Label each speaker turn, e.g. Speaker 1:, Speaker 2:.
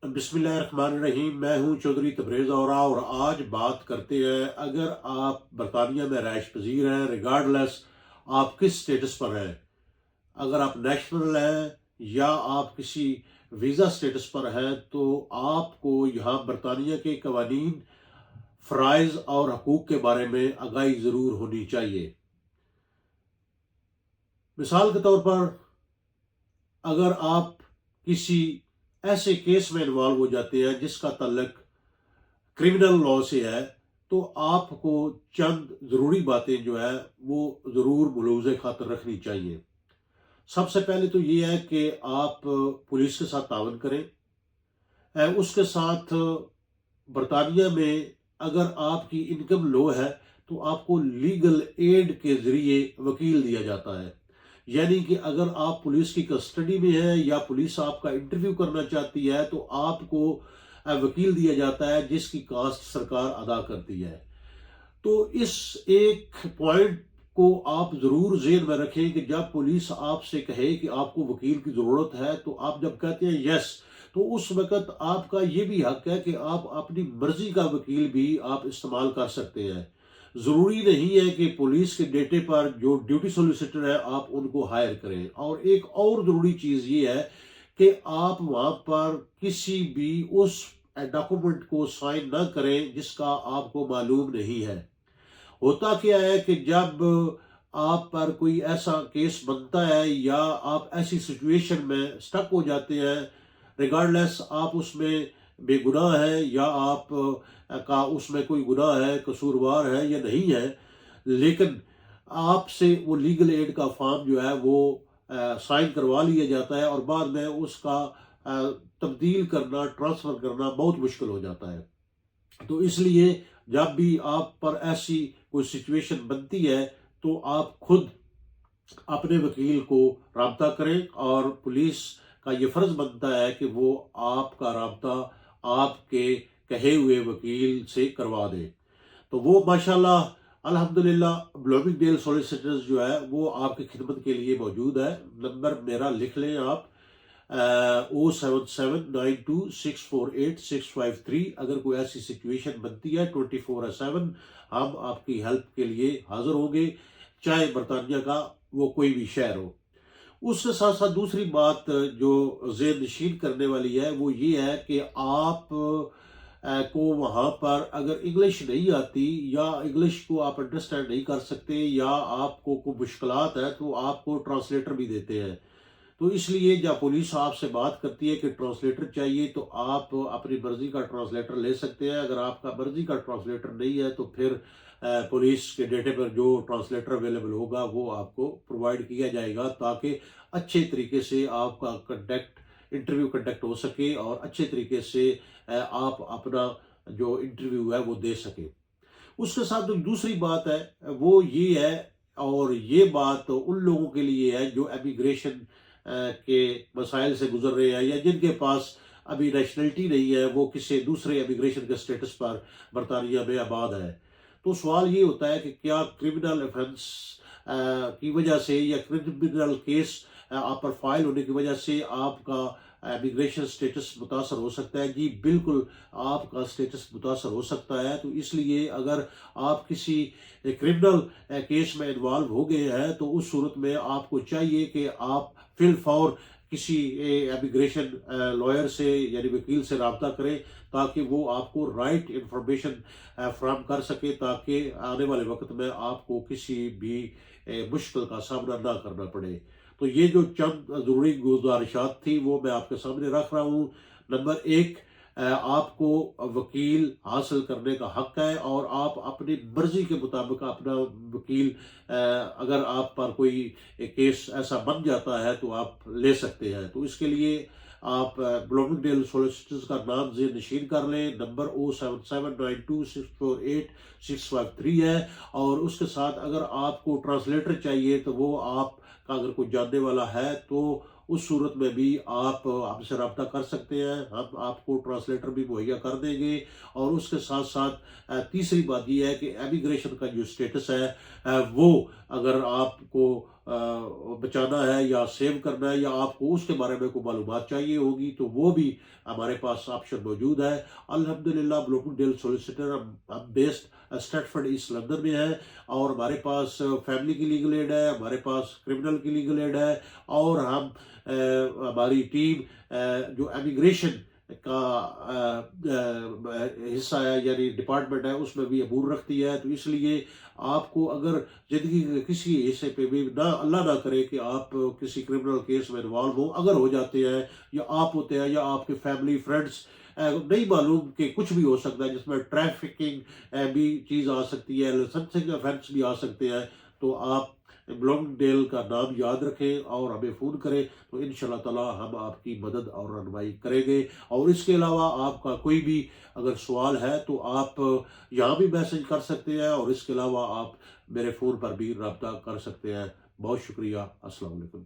Speaker 1: بسم اللہ الرحمن الرحیم۔ میں ہوں چودھری تبریز اورا، اور آج بات کرتے ہیں اگر آپ برطانیہ میں رہائش پذیر ہیں، ریگارڈ لیس آپ کس سٹیٹس پر ہیں، اگر آپ نیشنل ہیں یا آپ کسی ویزا سٹیٹس پر ہیں، تو آپ کو یہاں برطانیہ کے قوانین، فرائض اور حقوق کے بارے میں آگاہی ضرور ہونی چاہیے۔ مثال کے طور پر اگر آپ کسی ایسے کیس میں انوالو ہو جاتے ہیں جس کا تعلق کرمنل لا سے ہے، تو آپ کو چند ضروری باتیں جو ہے وہ ضرور ملوز خاطر رکھنی چاہیے۔ سب سے پہلے تو یہ ہے کہ آپ پولیس کے ساتھ تعاون کریں۔ اس کے ساتھ برطانیہ میں اگر آپ کی انکم لو ہے تو آپ کو لیگل ایڈ کے ذریعے وکیل دیا جاتا ہے، یعنی کہ اگر آپ پولیس کی کسٹڈی میں ہیں یا پولیس آپ کا انٹرویو کرنا چاہتی ہے تو آپ کو وکیل دیا جاتا ہے جس کی کاسٹ سرکار ادا کرتی ہے۔ تو اس ایک پوائنٹ کو آپ ضرور ذہن میں رکھیں کہ جب پولیس آپ سے کہے کہ آپ کو وکیل کی ضرورت ہے تو آپ جب کہتے ہیں یس، تو اس وقت آپ کا یہ بھی حق ہے کہ آپ اپنی مرضی کا وکیل بھی آپ استعمال کر سکتے ہیں۔ ضروری نہیں ہے کہ پولیس کے ڈیٹے پر جو ڈیوٹی سولیسیٹر ہے آپ ان کو ہائر کریں۔ اور ایک اور ضروری چیز یہ ہے کہ آپ وہاں پر کسی بھی اس ڈاکومنٹ کو سائن نہ کریں جس کا آپ کو معلوم نہیں ہے۔ ہوتا کیا ہے کہ جب آپ پر کوئی ایسا کیس بنتا ہے یا آپ ایسی سچویشن میں سٹک ہو جاتے ہیں، ریگارڈ لیس آپ اس میں بے گناہ ہیں یا آپ کا اس میں کوئی گناہ ہے، قصوروار ہے یا نہیں ہے، لیکن آپ سے وہ لیگل ایڈ کا فارم جو ہے وہ سائن کروا لیا جاتا ہے، اور بعد میں اس کا تبدیل کرنا، ٹرانسفر کرنا بہت مشکل ہو جاتا ہے۔ تو اس لیے جب بھی آپ پر ایسی کوئی سچویشن بنتی ہے تو آپ خود اپنے وکیل کو رابطہ کریں، اور پولیس کا یہ فرض بنتا ہے کہ وہ آپ کا رابطہ آپ کے کہے ہوئے وکیل سے کروا دے۔ تو وہ ماشاءاللہ الحمدللہ بلومنگ ڈیل سولیسیٹرز جو ہے وہ آپ کی خدمت کے لیے موجود ہے۔ نمبر میرا لکھ لیں آپ، 07792648653۔ اگر کوئی ایسی سچویشن بنتی ہے 24/7 ہم آپ کی ہیلپ کے لیے حاضر ہوں گے، چاہے برطانیہ کا وہ کوئی بھی شہر ہو۔ اس کے ساتھ ساتھ دوسری بات جو ذہن نشین کرنے والی ہے وہ یہ ہے کہ آپ کو وہاں پر اگر انگلش نہیں آتی یا انگلش کو آپ انڈرسٹینڈ نہیں کر سکتے یا آپ کو کوئی مشکلات ہے تو آپ کو ٹرانسلیٹر بھی دیتے ہیں۔ تو اس لیے جب پولیس آپ سے بات کرتی ہے کہ ٹرانسلیٹر چاہیے تو آپ اپنی مرضی کا ٹرانسلیٹر لے سکتے ہیں۔ اگر آپ کا مرضی کا ٹرانسلیٹر نہیں ہے تو پھر پولیس کے ڈیٹے پر جو ٹرانسلیٹر اویلیبل ہوگا وہ آپ کو پرووائڈ کیا جائے گا، تاکہ اچھے طریقے سے آپ کا انٹرویو کنڈکٹ ہو سکے اور اچھے طریقے سے آپ اپنا جو انٹرویو ہے وہ دے سکیں۔ اس کے ساتھ جو دوسری بات ہے وہ یہ ہے، اور یہ بات ان لوگوں کے لیے ہے جو امیگریشن کے مسائل سے گزر رہے ہیں یا جن کے پاس ابھی نیشنلٹی نہیں ہے، وہ کسی دوسرے امیگریشن کے سٹیٹس پر برطانیہ میں آباد ہے۔ تو سوال یہ ہوتا ہے کہ کیا کرمنل ایفنس کی وجہ سے یا کرمنل کیس آپ پر فائل ہونے کی وجہ سے آپ کا امیگریشن سٹیٹس متاثر ہو سکتا ہے؟ جی بالکل، آپ کا سٹیٹس متاثر ہو سکتا ہے۔ تو اس لیے اگر آپ کسی کرمنل کیس میں انوالو ہو گئے ہیں تو اس صورت میں آپ کو چاہیے کہ آپ فی الفور کسی امیگریشن لائر سے یعنی وکیل سے رابطہ کریں، تاکہ وہ آپ کو رائٹ انفارمیشن فراہم کر سکے، تاکہ آنے والے وقت میں آپ کو کسی بھی مشکل کا سامنا نہ کرنا پڑے۔ تو یہ جو چند ضروری گزارشات تھی وہ میں آپ کے سامنے رکھ رہا ہوں۔ نمبر ایک، آپ کو وکیل حاصل کرنے کا حق ہے، اور آپ اپنی مرضی کے مطابق اپنا وکیل اگر آپ پر کوئی کیس ایسا بن جاتا ہے تو آپ لے سکتے ہیں۔ تو اس کے لیے آپ بلومنگ ڈیل سولیسیٹرز کا نام ذہن نشین کر لیں۔ نمبر 07792648653 ہے، اور اس کے ساتھ اگر آپ کو ٹرانسلیٹر چاہیے تو وہ آپ کا اگر کوئی جاننے والا ہے تو اس صورت میں بھی آپ ہم سے رابطہ کر سکتے ہیں، ہم آپ کو ٹرانسلیٹر بھی مہیا کر دیں گے۔ اور اس کے ساتھ ساتھ تیسری بات یہ ہے کہ امیگریشن کا جو سٹیٹس ہے وہ اگر آپ کو بچانا ہے یا سیو کرنا ہے یا آپ کو اس کے بارے میں کوئی معلومات چاہیے ہوگی تو وہ بھی ہمارے پاس آپشن موجود ہے. الحمدللہ بلومنگڈیل سولیسیٹر ہم بیسڈ اسٹریٹفرڈ ایسٹ لندن میں ہے اور ہمارے پاس فیملی کی لیگل ایڈ ہے, ہمارے پاس کرمنل کی لیگل ایڈ ہے اور ہم ہماری ٹیم جو امیگریشن کا حصہ ہے یعنی ڈپارٹمنٹ ہے اس میں بھی عبور رکھتی ہے. تو اس لیے آپ کو اگر زندگی کے کسی حصے پہ بھی اللہ نہ کرے کہ آپ کسی کرمنل کیس میں انوالو ہو, اگر ہو جاتے ہیں یا آپ ہوتے ہیں یا آپ کے فیملی فرینڈس, نہیں معلوم کہ کچھ بھی ہو سکتا ہے جس میں ٹریفکنگ بھی چیز آ سکتی ہے, لائسنسنگ افینس بھی آ سکتے ہیں, تو آپ بلومنگڈیل کا نام یاد رکھیں اور ہمیں فون کریں تو انشاءاللہ تعالی ہم آپ کی مدد اور رہنمائی کریں گے. اور اس کے علاوہ آپ کا کوئی بھی اگر سوال ہے تو آپ یہاں بھی میسج کر سکتے ہیں اور اس کے علاوہ آپ میرے فون پر بھی رابطہ کر سکتے ہیں. بہت شکریہ. السلام علیکم.